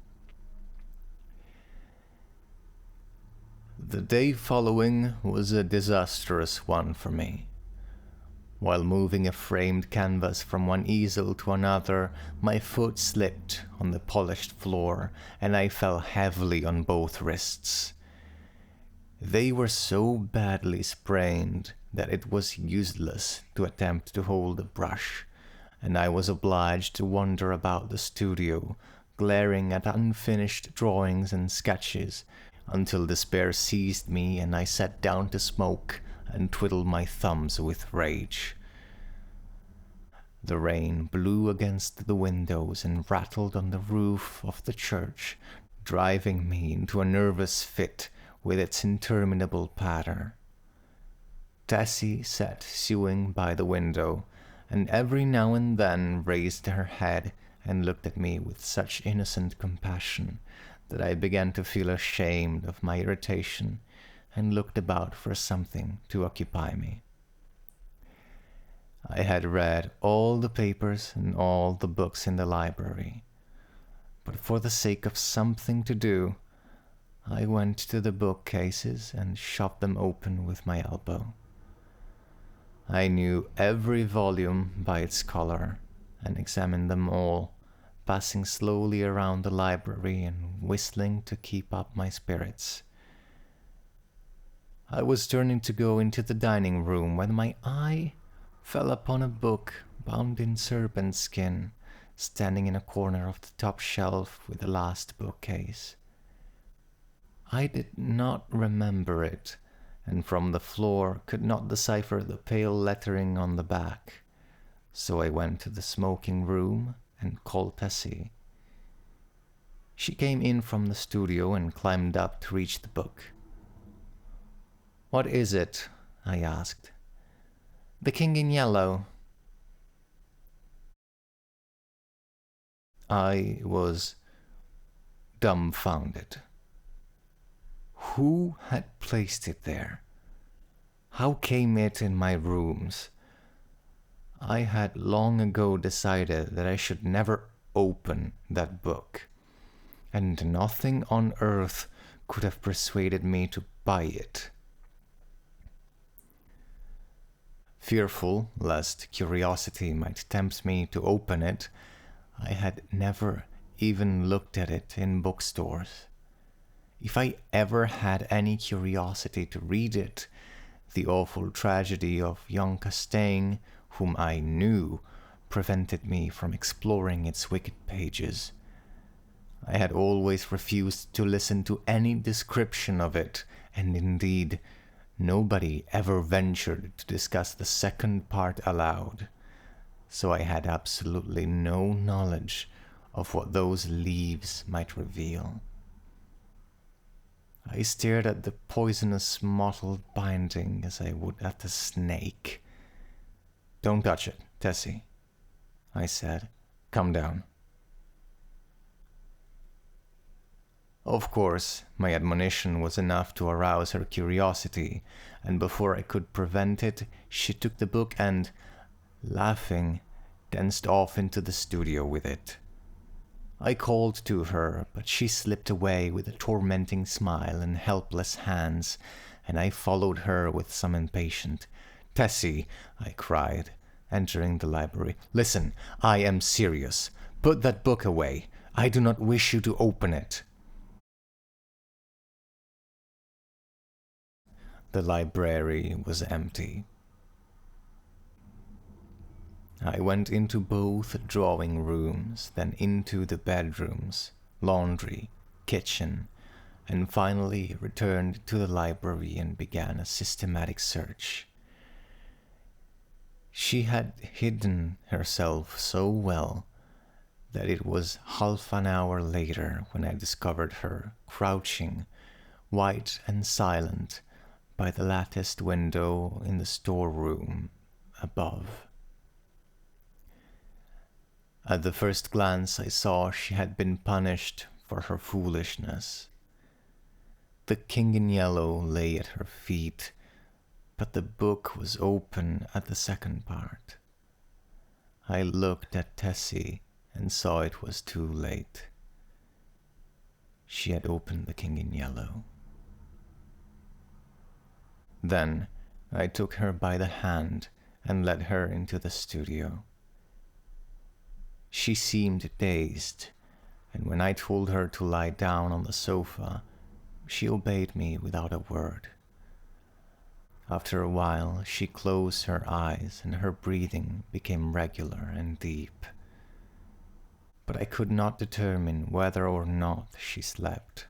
The day following was a disastrous one for me. While moving a framed canvas from one easel to another, my foot slipped on the polished floor, and I fell heavily on both wrists. They were so badly sprained that it was useless to attempt to hold a brush, and I was obliged to wander about the studio, glaring at unfinished drawings and sketches, until despair seized me and I sat down to smoke and twiddle my thumbs with rage. The rain blew against the windows and rattled on the roof of the church, driving me into a nervous fit with its interminable patter. Tessie sat sewing by the window, and every now and then raised her head and looked at me with such innocent compassion that I began to feel ashamed of my irritation and looked about for something to occupy me. I had read all the papers and all the books in the library, but for the sake of something to do, I went to the bookcases and shoved them open with my elbow. I knew every volume by its color and examined them all, passing slowly around the library and whistling to keep up my spirits. I was turning to go into the dining room when my eye fell upon a book bound in serpent skin, standing in a corner of the top shelf with the last bookcase. I did not remember it, and from the floor could not decipher the pale lettering on the back, so I went to the smoking room and called Tessie. She came in from the studio and climbed up to reach the book. "What is it?" I asked. "The King in Yellow." I was dumbfounded. Who had placed it there? How came it in my rooms? I had long ago decided that I should never open that book, and nothing on earth could have persuaded me to buy it. Fearful lest curiosity might tempt me to open it, I had never even looked at it in bookstores. If I ever had any curiosity to read it, the awful tragedy of young Castaigne, whom I knew, prevented me from exploring its wicked pages. I had always refused to listen to any description of it, and indeed, nobody ever ventured to discuss the second part aloud, so I had absolutely no knowledge of what those leaves might reveal. I stared at the poisonous mottled binding as I would at a snake. "Don't touch it, Tessie," I said. "Come down." Of course, my admonition was enough to arouse her curiosity, and before I could prevent it, she took the book and, laughing, danced off into the studio with it. I called to her, but she slipped away with a tormenting smile and helpless hands, and I followed her with some impatience. "Tessie," I cried, entering the library, "listen, I am serious. Put that book away. I do not wish you to open it." The library was empty. I went into both drawing rooms, then into the bedrooms, laundry, kitchen, and finally returned to the library and began a systematic search. She had hidden herself so well that it was half an hour later when I discovered her crouching, white and silent, by the latticed window in the storeroom above. At the first glance I saw she had been punished for her foolishness. The King in Yellow lay at her feet, but the book was open at the second part. I looked at Tessie and saw it was too late. She had opened the King in Yellow. Then I took her by the hand and led her into the studio. She seemed dazed, and when I told her to lie down on the sofa, she obeyed me without a word. After a while, she closed her eyes and her breathing became regular and deep. But I could not determine whether or not she slept.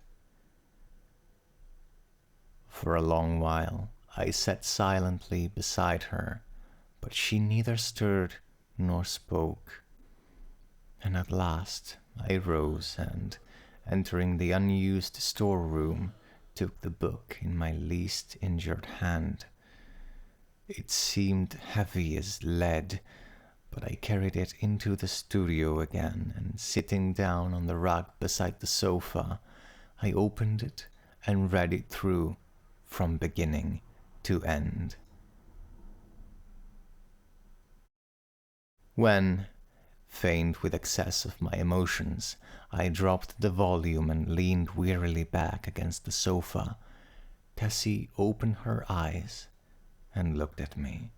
For a long while, I sat silently beside her, but she neither stirred nor spoke. And at last I rose and, entering the unused storeroom, took the book in my least injured hand. It seemed heavy as lead, but I carried it into the studio again, and sitting down on the rug beside the sofa, I opened it and read it through from beginning to end. When, faint with excess of my emotions, I dropped the volume and leaned wearily back against the sofa, Tessie opened her eyes and looked at me.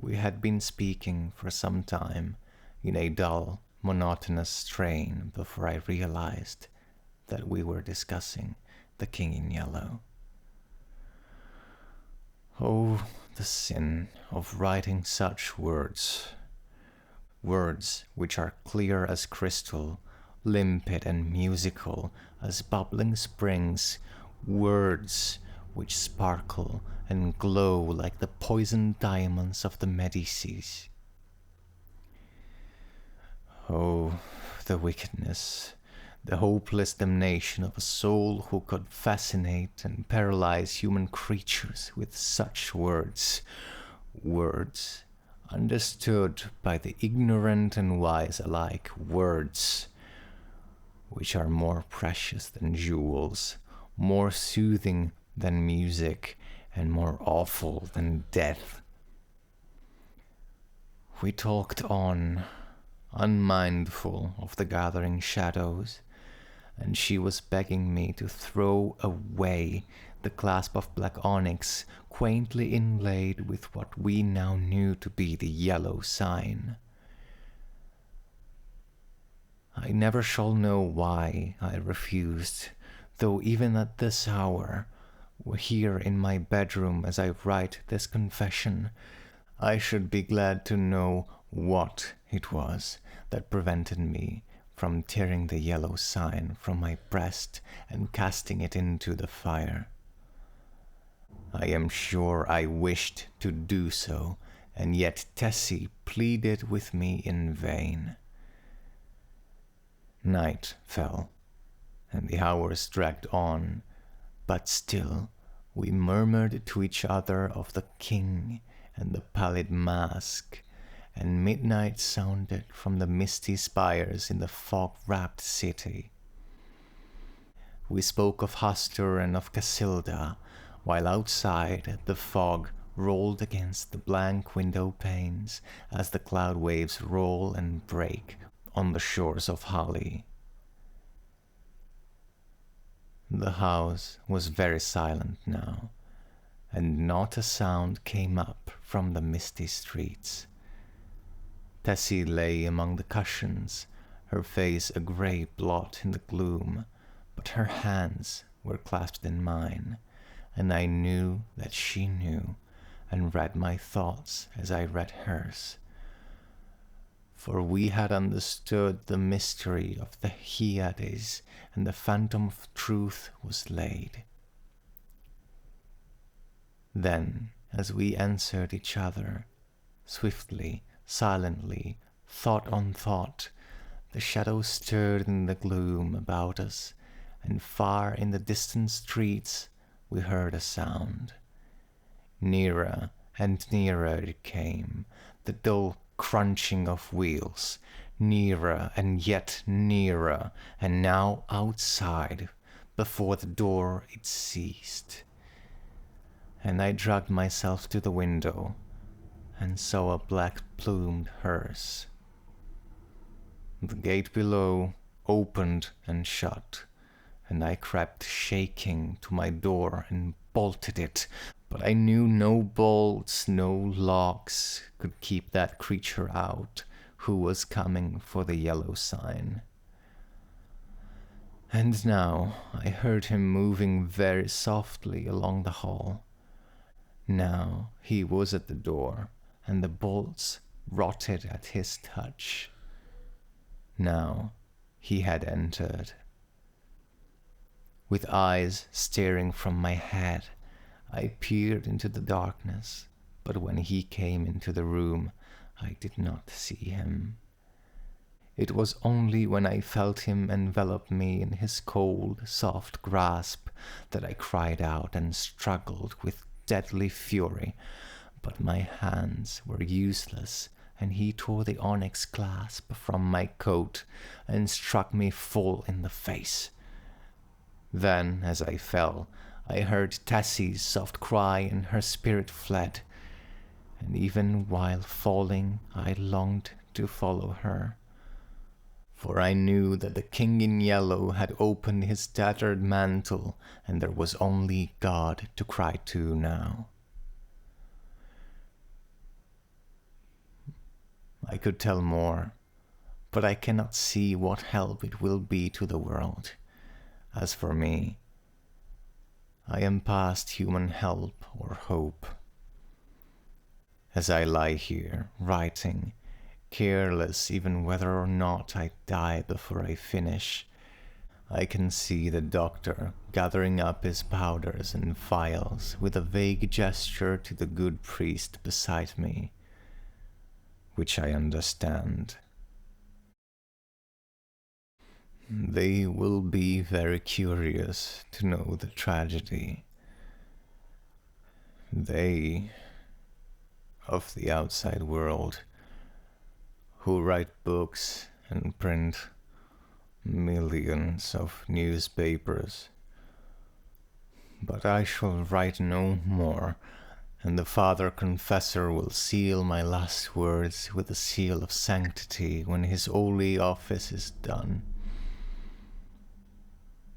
We had been speaking for some time in a dull, monotonous strain before I realized that we were discussing the King in Yellow. Oh, the sin of writing such words. Words which are clear as crystal, limpid and musical as bubbling springs, words which sparkle and glow like the poisoned diamonds of the Medicis. Oh, the wickedness, the hopeless damnation of a soul who could fascinate and paralyze human creatures with such words, words understood by the ignorant and wise alike, words which are more precious than jewels, more soothing than music, and more awful than death. We talked on, unmindful of the gathering shadows, and she was begging me to throw away the clasp of black onyx quaintly inlaid with what we now knew to be the yellow sign. I never shall know why I refused, though even at this hour, here in my bedroom as I write this confession, I should be glad to know what it was that prevented me from tearing the yellow sign from my breast and casting it into the fire. I am sure I wished to do so, and yet Tessie pleaded with me in vain. Night fell, and the hours dragged on, but still we murmured to each other of the king and the pallid mask, and midnight sounded from the misty spires in the fog-wrapped city. We spoke of Hastur and of Casilda, while outside the fog rolled against the blank window panes as the cloud waves roll and break on the shores of Hali. The house was very silent now, and not a sound came up from the misty streets. Tessie lay among the cushions, her face a grey blot in the gloom, but her hands were clasped in mine, and I knew that she knew, and read my thoughts as I read hers. For we had understood the mystery of the Hyades, and the phantom of truth was laid. Then, as we answered each other, swiftly, silently, thought on thought, the shadows stirred in the gloom about us, and far in the distant streets we heard a sound. Nearer and nearer it came, the dull crunching of wheels, nearer and yet nearer, and now outside, before the door it ceased. And I dragged myself to the window, and saw a black-plumed hearse. The gate below opened and shut, and I crept shaking to my door and bolted it, but I knew no bolts, no locks could keep that creature out who was coming for the yellow sign. And now I heard him moving very softly along the hall. Now he was at the door, and the bolts rotted at his touch. Now he had entered. With eyes staring from my head, I peered into the darkness, but when he came into the room, I did not see him. It was only when I felt him envelop me in his cold, soft grasp that I cried out and struggled with deadly fury, but my hands were useless, and he tore the onyx clasp from my coat and struck me full in the face. Then, as I fell, I heard Tessie's soft cry, and her spirit fled, and even while falling I longed to follow her, for I knew that the king in yellow had opened his tattered mantle, and there was only God to cry to now. I could tell more, but I cannot see what help it will be to the world. As for me, I am past human help or hope. As I lie here, writing, careless even whether or not I die before I finish, I can see the doctor gathering up his powders and vials with a vague gesture to the good priest beside me, which I understand. They will be very curious to know the tragedy. They, of the outside world, who write books and print millions of newspapers. But I shall write no more, and the Father Confessor will seal my last words with the seal of sanctity when his holy office is done.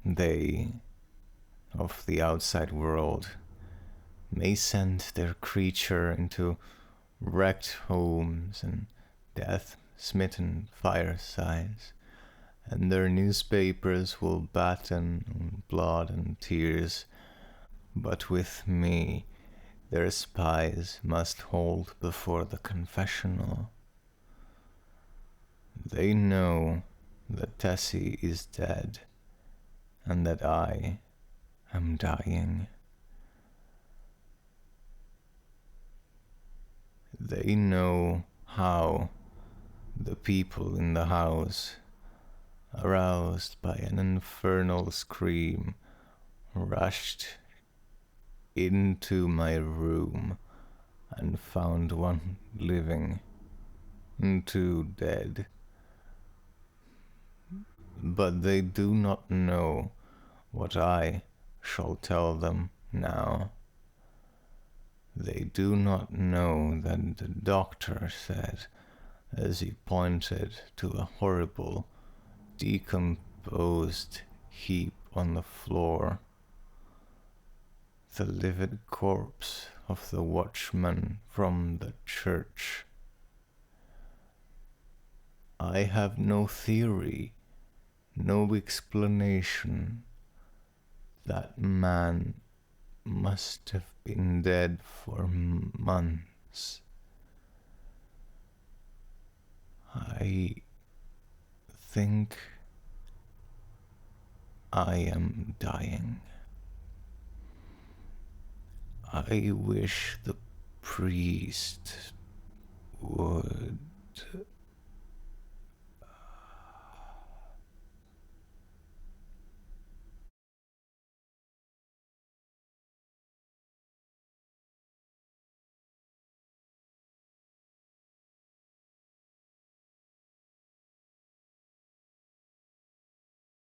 They, of the outside world, may send their creature into wrecked homes and death-smitten firesides, and their newspapers will batten on blood and tears, but with me their spies must hold before the confessional. They know that Tessie is dead, and that I am dying. They know how the people in the house, aroused by an infernal scream, rushed into my room and found one living and two dead. But they do not know what I shall tell them now. They do not know that the doctor said, as he pointed to a horrible, decomposed heap on the floor, the livid corpse of the watchman from the church. I have no theory, no explanation. That man must have been dead for months. I think I am dying. I wish the priest would